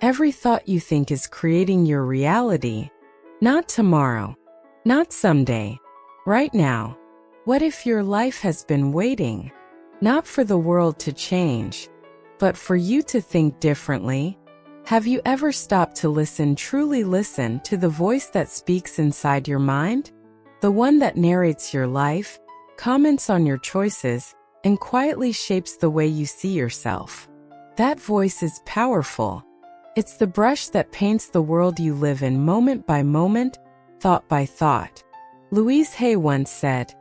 Every thought you think is creating your reality. Not tomorrow, not someday, right now. What if your life has been waiting, not for the world to change, but for you to think differently? Have you ever stopped to listen, truly listen, to the voice that speaks inside your mind? The one that narrates your life, comments on your choices, and quietly shapes the way you see yourself. That voice is powerful. It's the brush that paints the world you live in moment by moment, thought by thought. Louise Hay once said,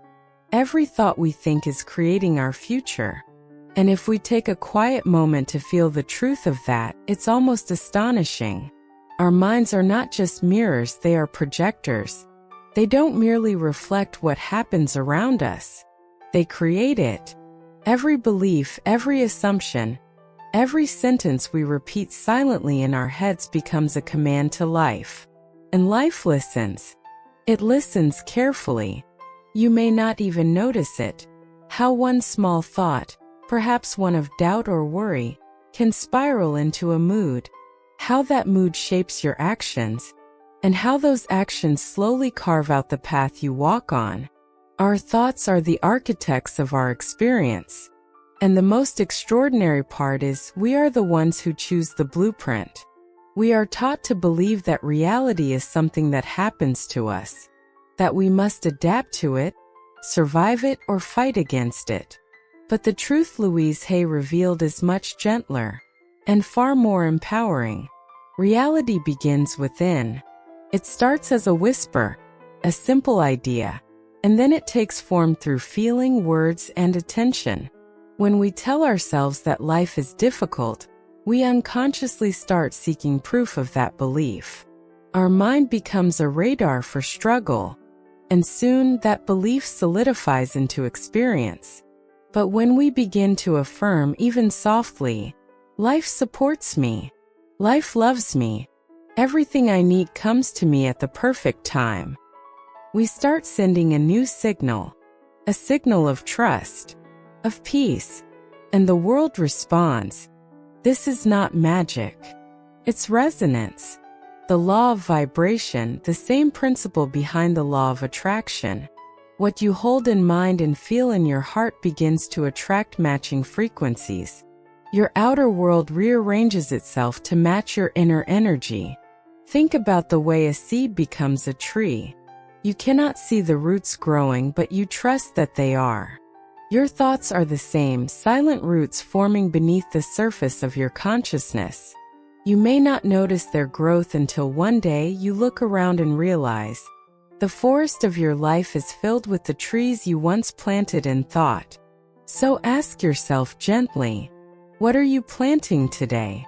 "Every thought we think is creating our future." And if we take a quiet moment to feel the truth of that, it's almost astonishing. Our minds are not just mirrors, they are projectors. They don't merely reflect what happens around us. They create it. Every belief, every assumption, every sentence we repeat silently in our heads becomes a command to life. And life listens. It listens carefully. You may not even notice it. How one small thought, perhaps one of doubt or worry, can spiral into a mood. How that mood shapes your actions, and how those actions slowly carve out the path you walk on. Our thoughts are the architects of our experience. And the most extraordinary part is we are the ones who choose the blueprint. We are taught to believe that reality is something that happens to us, that we must adapt to it, survive it, or fight against it. But the truth Louise Hay revealed is much gentler and far more empowering. Reality begins within. It starts as a whisper, a simple idea, and then it takes form through feeling, words, and attention. When we tell ourselves that life is difficult, we unconsciously start seeking proof of that belief. Our mind becomes a radar for struggle, and soon that belief solidifies into experience. But when we begin to affirm, even softly, "Life supports me. Life loves me. Everything I need comes to me at the perfect time," we start sending a new signal, a signal of trust, of peace, and the world responds. This is not magic. It's resonance. The law of vibration, the same principle behind the law of attraction. What you hold in mind and feel in your heart begins to attract matching frequencies. Your outer world rearranges itself to match your inner energy. Think about the way a seed becomes a tree. You cannot see the roots growing, but you trust that they are. Your thoughts are the same, silent roots forming beneath the surface of your consciousness. You may not notice their growth until one day you look around and realize the forest of your life is filled with the trees you once planted in thought. So ask yourself gently, what are you planting today?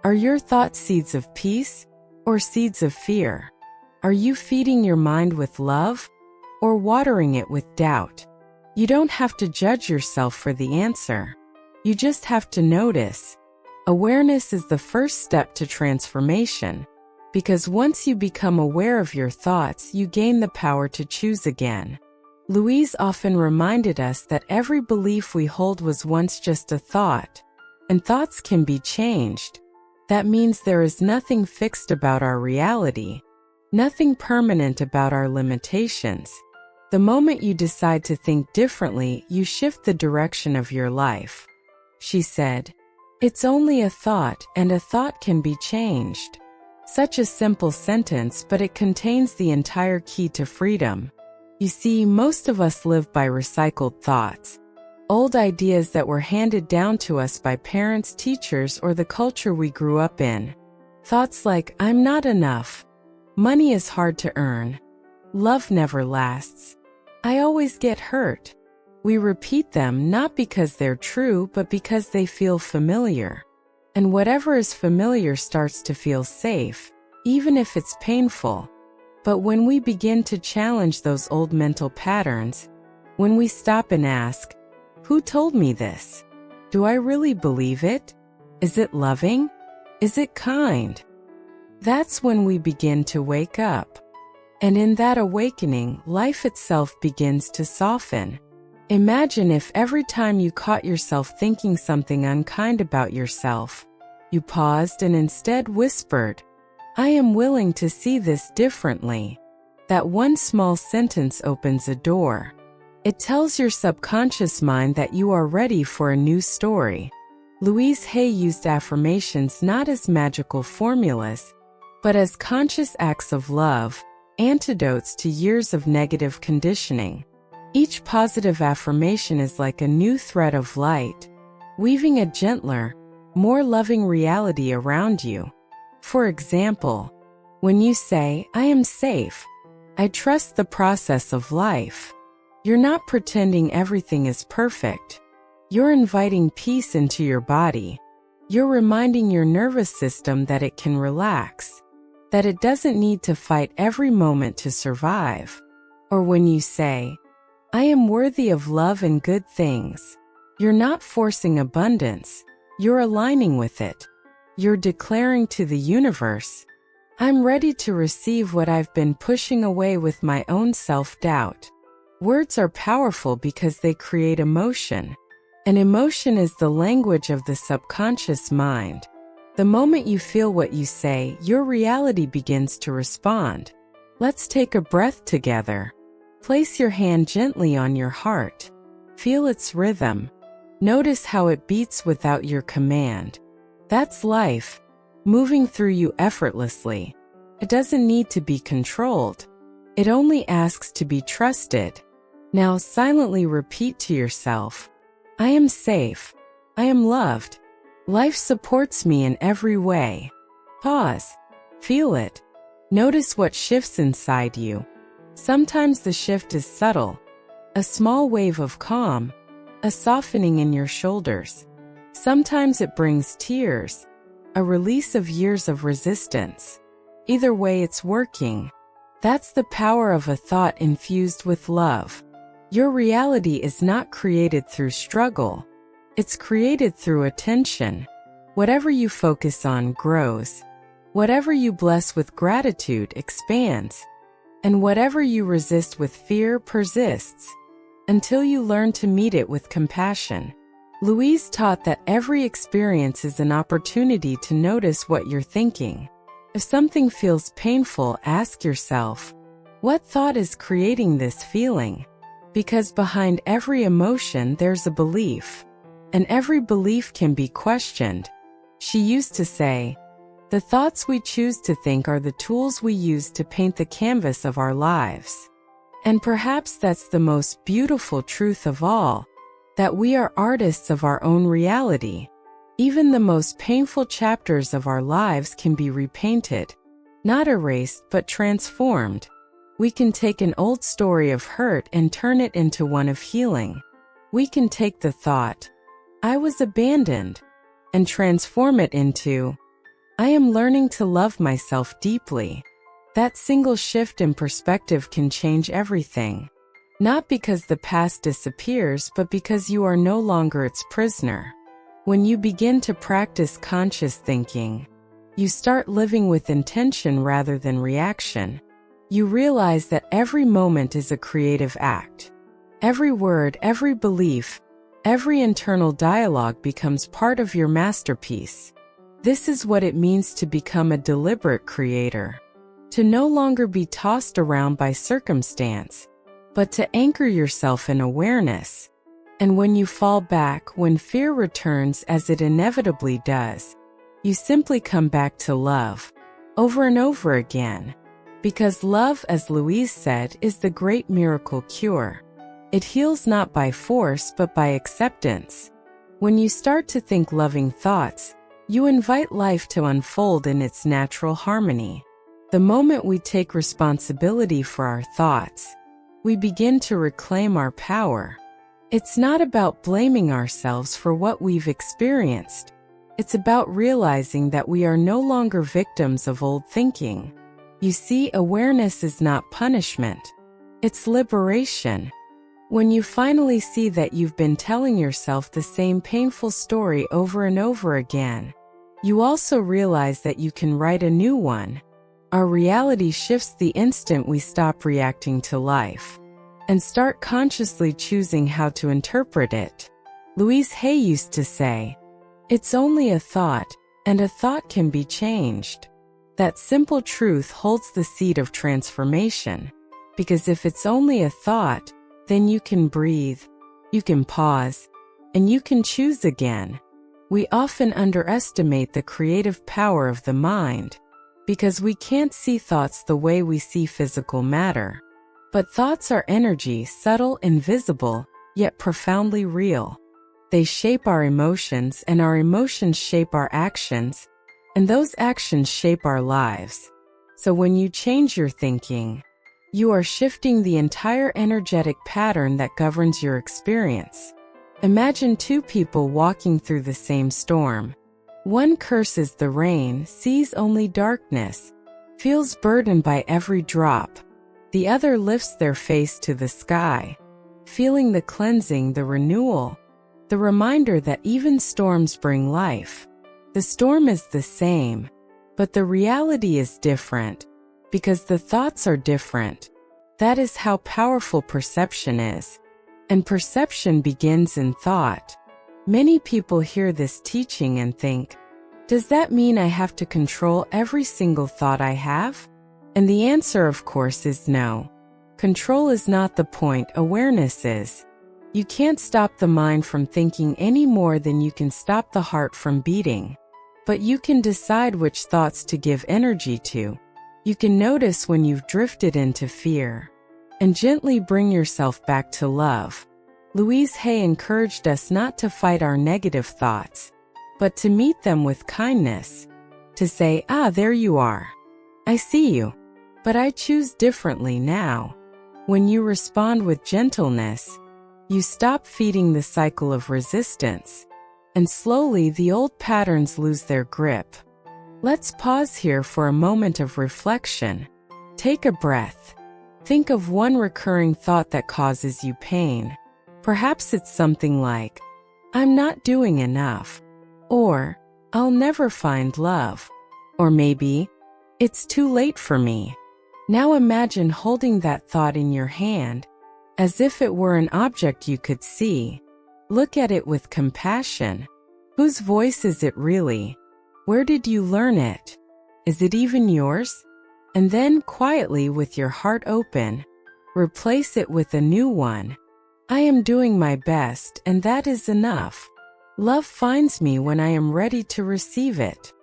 Are your thoughts seeds of peace or seeds of fear? Are you feeding your mind with love or watering it with doubt? You don't have to judge yourself for the answer. You just have to notice. Awareness is the first step to transformation, because once you become aware of your thoughts, you gain the power to choose again. Louise often reminded us that every belief we hold was once just a thought, and thoughts can be changed. That means there is nothing fixed about our reality, nothing permanent about our limitations. The moment you decide to think differently, you shift the direction of your life. She said, "It's only a thought, and a thought can be changed." Such a simple sentence, but it contains the entire key to freedom. You see, most of us live by recycled thoughts. Old ideas that were handed down to us by parents, teachers, or the culture we grew up in. Thoughts like, "I'm not enough. Money is hard to earn. Love never lasts. I always get hurt." We repeat them not because they're true, but because they feel familiar. And whatever is familiar starts to feel safe, even if it's painful. But when we begin to challenge those old mental patterns, when we stop and ask, who told me this? Do I really believe it? Is it loving? Is it kind? That's when we begin to wake up. And in that awakening, life itself begins to soften. Imagine if every time you caught yourself thinking something unkind about yourself, You paused and instead whispered, "I am willing to see this differently." That one small sentence opens a door. It tells your subconscious mind that you are ready for a new story. Louise Hay used affirmations not as magical formulas, but as conscious acts of love, antidotes to years of negative conditioning. Each positive affirmation is like a new thread of light, weaving a gentler, more loving reality around you. For example, when you say, "I am safe, I trust the process of life," you're not pretending everything is perfect. You're inviting peace into your body. You're reminding your nervous system that it can relax, that it doesn't need to fight every moment to survive. Or when you say, "I am worthy of love and good things," you're not forcing abundance. You're aligning with it. You're declaring to the universe, "I'm ready to receive what I've been pushing away with my own self-doubt." Words are powerful because they create emotion. And emotion is the language of the subconscious mind. The moment you feel what you say, your reality begins to respond. Let's take a breath together. Place your hand gently on your heart. Feel its rhythm. Notice how it beats without your command. That's life, moving through you effortlessly. It doesn't need to be controlled. It only asks to be trusted. Now silently repeat to yourself, "I am safe. I am loved. Life supports me in every way." Pause. Feel it. Notice what shifts inside you. Sometimes the shift is subtle. A small wave of calm, a softening in your shoulders. Sometimes it brings tears, a release of years of resistance. Either way, it's working. That's the power of a thought infused with love. Your reality is not created through struggle. It's created through attention. Whatever you focus on grows. Whatever you bless with gratitude expands. And whatever you resist with fear persists, until you learn to meet it with compassion. Louise taught that every experience is an opportunity to notice what you're thinking. If something feels painful, ask yourself, what thought is creating this feeling? Because behind every emotion there's a belief, and every belief can be questioned. She used to say, "The thoughts we choose to think are the tools we use to paint the canvas of our lives." And perhaps that's the most beautiful truth of all, that we are artists of our own reality. Even the most painful chapters of our lives can be repainted, not erased but transformed. We can take an old story of hurt and turn it into one of healing. We can take the thought, "I was abandoned," and transform it into, "I am learning to love myself deeply." That single shift in perspective can change everything. Not because the past disappears, but because you are no longer its prisoner. When you begin to practice conscious thinking, you start living with intention rather than reaction. You realize that every moment is a creative act. Every word, every belief, every internal dialogue becomes part of your masterpiece. This is what it means to become a deliberate creator. To no longer be tossed around by circumstance, but to anchor yourself in awareness. And when you fall back, when fear returns as it inevitably does, you simply come back to love, over and over again. Because love, as Louise said, is the great miracle cure. It heals not by force but by acceptance. When you start to think loving thoughts, you invite life to unfold in its natural harmony. The moment we take responsibility for our thoughts, we begin to reclaim our power. It's not about blaming ourselves for what we've experienced. It's about realizing that we are no longer victims of old thinking. You see, awareness is not punishment. It's liberation. When you finally see that you've been telling yourself the same painful story over and over again, you also realize that you can write a new one. Our reality shifts the instant we stop reacting to life and start consciously choosing how to interpret it. Louise Hay used to say, "It's only a thought, and a thought can be changed. That simple truth holds the seed of transformation, because if it's only a thought, then you can breathe, you can pause, and you can choose again. We often underestimate the creative power of the mind, because we can't see thoughts the way we see physical matter. But thoughts are energy, subtle, invisible, yet profoundly real. They shape our emotions, and our emotions shape our actions, and those actions shape our lives. So when you change your thinking, you are shifting the entire energetic pattern that governs your experience. Imagine two people walking through the same storm. One curses the rain, sees only darkness, feels burdened by every drop. The other lifts their face to the sky, feeling the cleansing, the renewal, the reminder that even storms bring life. The storm is the same, but the reality is different, because the thoughts are different. That is how powerful perception is. And perception begins in thought. Many people hear this teaching and think, does that mean I have to control every single thought I have? And the answer, of course, is no. Control is not the point, awareness is. You can't stop the mind from thinking any more than you can stop the heart from beating. But you can decide which thoughts to give energy to. You can notice when you've drifted into fear, and gently bring yourself back to love. Louise Hay encouraged us not to fight our negative thoughts, but to meet them with kindness. To say, there you are. I see you, but I choose differently now. When you respond with gentleness, you stop feeding the cycle of resistance, and slowly the old patterns lose their grip. Let's pause here for a moment of reflection. Take a breath. Think of one recurring thought that causes you pain. Perhaps it's something like, I'm not doing enough, or I'll never find love, or maybe, it's too late for me. Now imagine holding that thought in your hand, as if it were an object you could see. Look at it with compassion. Whose voice is it really? Where did you learn it? Is it even yours? And then quietly, with your heart open, replace it with a new one. I am doing my best, and that is enough. Love finds me when I am ready to receive it.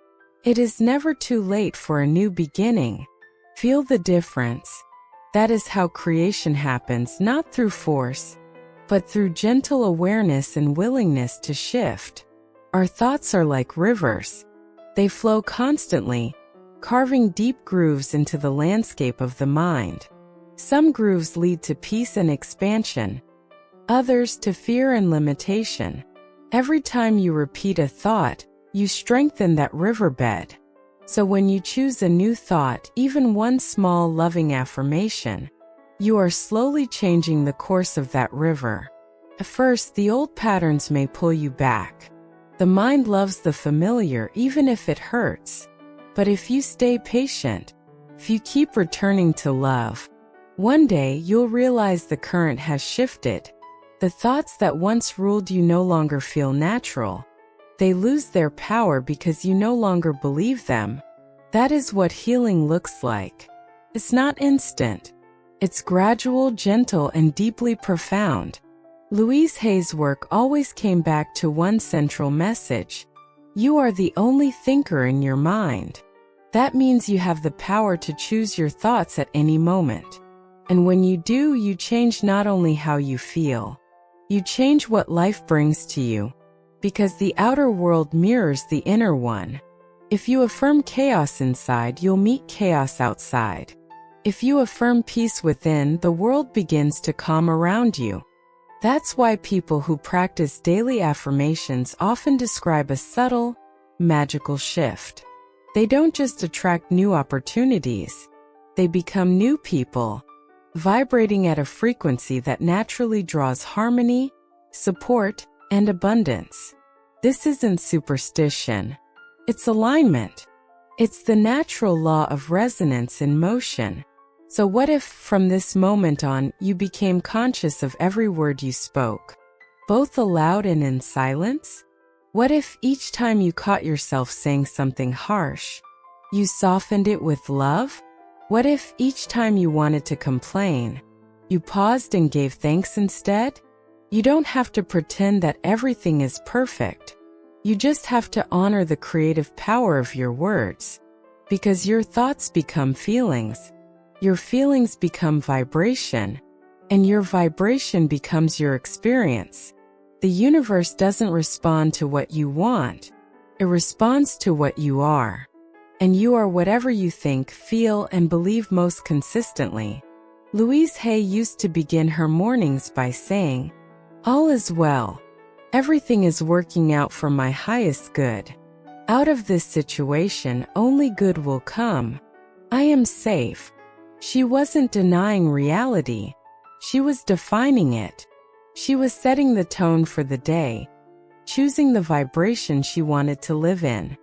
It is never too late for a new beginning. Feel the difference. That is how creation happens, not through force, but through gentle awareness and willingness to shift. Our thoughts are like rivers. They flow constantly, carving deep grooves into the landscape of the mind. Some grooves lead to peace and expansion, others to fear and limitation. Every time you repeat a thought, you strengthen that riverbed. So when you choose a new thought, even one small loving affirmation, you are slowly changing the course of that river. At first, the old patterns may pull you back. The mind loves the familiar even if it hurts. But if you stay patient, if you keep returning to love, one day you'll realize the current has shifted. The thoughts that once ruled you no longer feel natural. They lose their power because you no longer believe them. That is what healing looks like. It's not instant. It's gradual, gentle, and deeply profound. Louise Hay's work always came back to one central message. You are the only thinker in your mind. That means you have the power to choose your thoughts at any moment. And when you do, you change not only how you feel, you change what life brings to you. Because the outer world mirrors the inner one. If you affirm chaos inside, you'll meet chaos outside. If you affirm peace within, the world begins to calm around you. That's why people who practice daily affirmations often describe a subtle, magical shift. They don't just attract new opportunities. They become new people, vibrating at a frequency that naturally draws harmony, support, and abundance. This isn't superstition. It's alignment. It's the natural law of resonance in motion. So what if, from this moment on, you became conscious of every word you spoke, both aloud and in silence? What if each time you caught yourself saying something harsh, you softened it with love? What if each time you wanted to complain, you paused and gave thanks instead? You don't have to pretend that everything is perfect. You just have to honor the creative power of your words, because your thoughts become feelings, your feelings become vibration, and your vibration becomes your experience. The universe doesn't respond to what you want, it responds to what you are. And you are whatever you think, feel, and believe most consistently. Louise Hay used to begin her mornings by saying, "All is well. Everything is working out for my highest good. Out of this situation, only good will come. I am safe." She wasn't denying reality. She was defining it. She was setting the tone for the day, choosing the vibration she wanted to live in.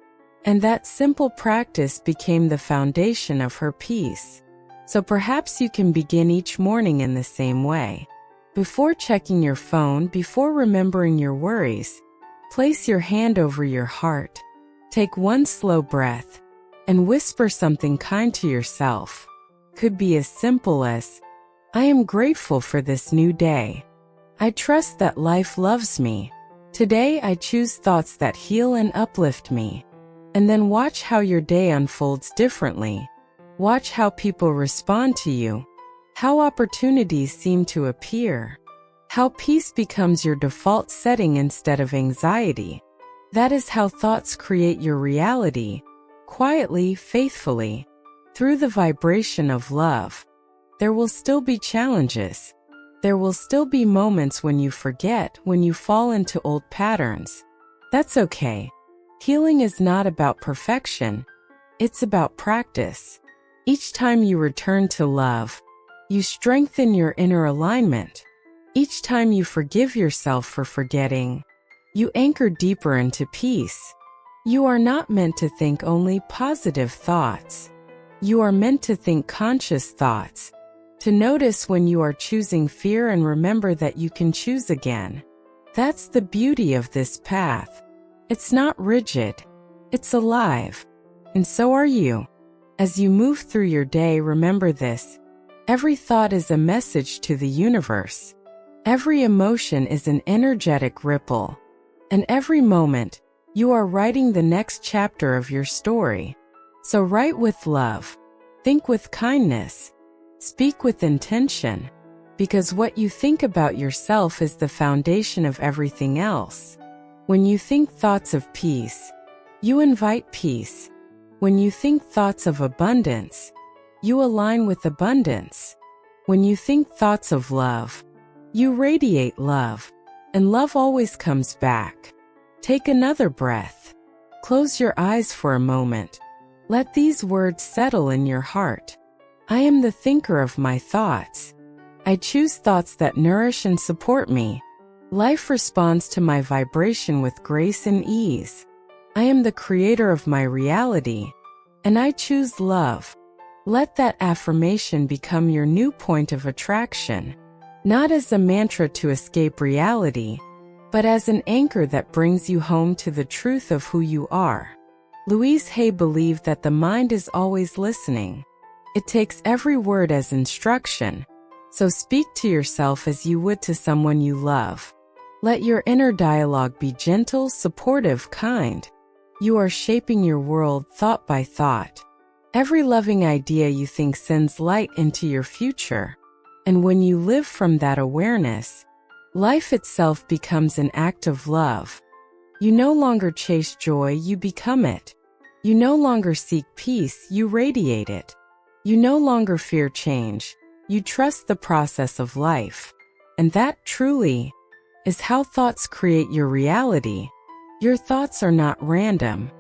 And that simple practice became the foundation of her peace. So perhaps you can begin each morning in the same way. Before checking your phone, before remembering your worries, place your hand over your heart. Take one slow breath and whisper something kind to yourself. Could be as simple as, "I am grateful for this new day. I trust that life loves me. Today I choose thoughts that heal and uplift me." And then watch how your day unfolds differently. Watch how people respond to you, how opportunities seem to appear, how peace becomes your default setting instead of anxiety. That is how thoughts create your reality, quietly, faithfully, through the vibration of love. There will still be challenges. There will still be moments when you forget, when you fall into old patterns. That's okay. Healing is not about perfection. It's about practice. Each time you return to love, you strengthen your inner alignment. Each time you forgive yourself for forgetting, you anchor deeper into peace. You are not meant to think only positive thoughts. You are meant to think conscious thoughts, to notice when you are choosing fear and remember that you can choose again. That's the beauty of this path. It's not rigid, it's alive. And so are you. As you move through your day, remember this. Every thought is a message to the universe. Every emotion is an energetic ripple. And every moment, you are writing the next chapter of your story. So write with love. Think with kindness. Speak with intention. Because what you think about yourself is the foundation of everything else. When you think thoughts of peace, you invite peace. When you think thoughts of abundance, you align with abundance. When you think thoughts of love, you radiate love. And love always comes back. Take another breath. Close your eyes for a moment. Let these words settle in your heart. I am the thinker of my thoughts. I choose thoughts that nourish and support me. Life responds to my vibration with grace and ease. I am the creator of my reality, and I choose love. Let that affirmation become your new point of attraction, not as a mantra to escape reality, but as an anchor that brings you home to the truth of who you are. Louise Hay believed that the mind is always listening. It takes every word as instruction, so speak to yourself as you would to someone you love. Let your inner dialogue be gentle, supportive, kind. You are shaping your world thought by thought. Every loving idea you think sends light into your future. And when you live from that awareness, life itself becomes an act of love. You no longer chase joy, you become it. You no longer seek peace, you radiate it. You no longer fear change, you trust the process of life. And that truly is how thoughts create your reality. Your thoughts are not random.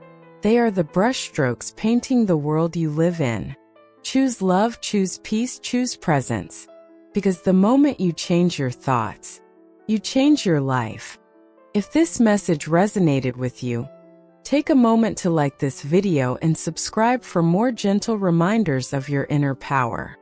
They are the brushstrokes painting the world you live in. Choose love, choose peace, choose presence. Because the moment you change your thoughts, you change your life. If this message resonated with you, take a moment to like this video and subscribe for more gentle reminders of your inner power.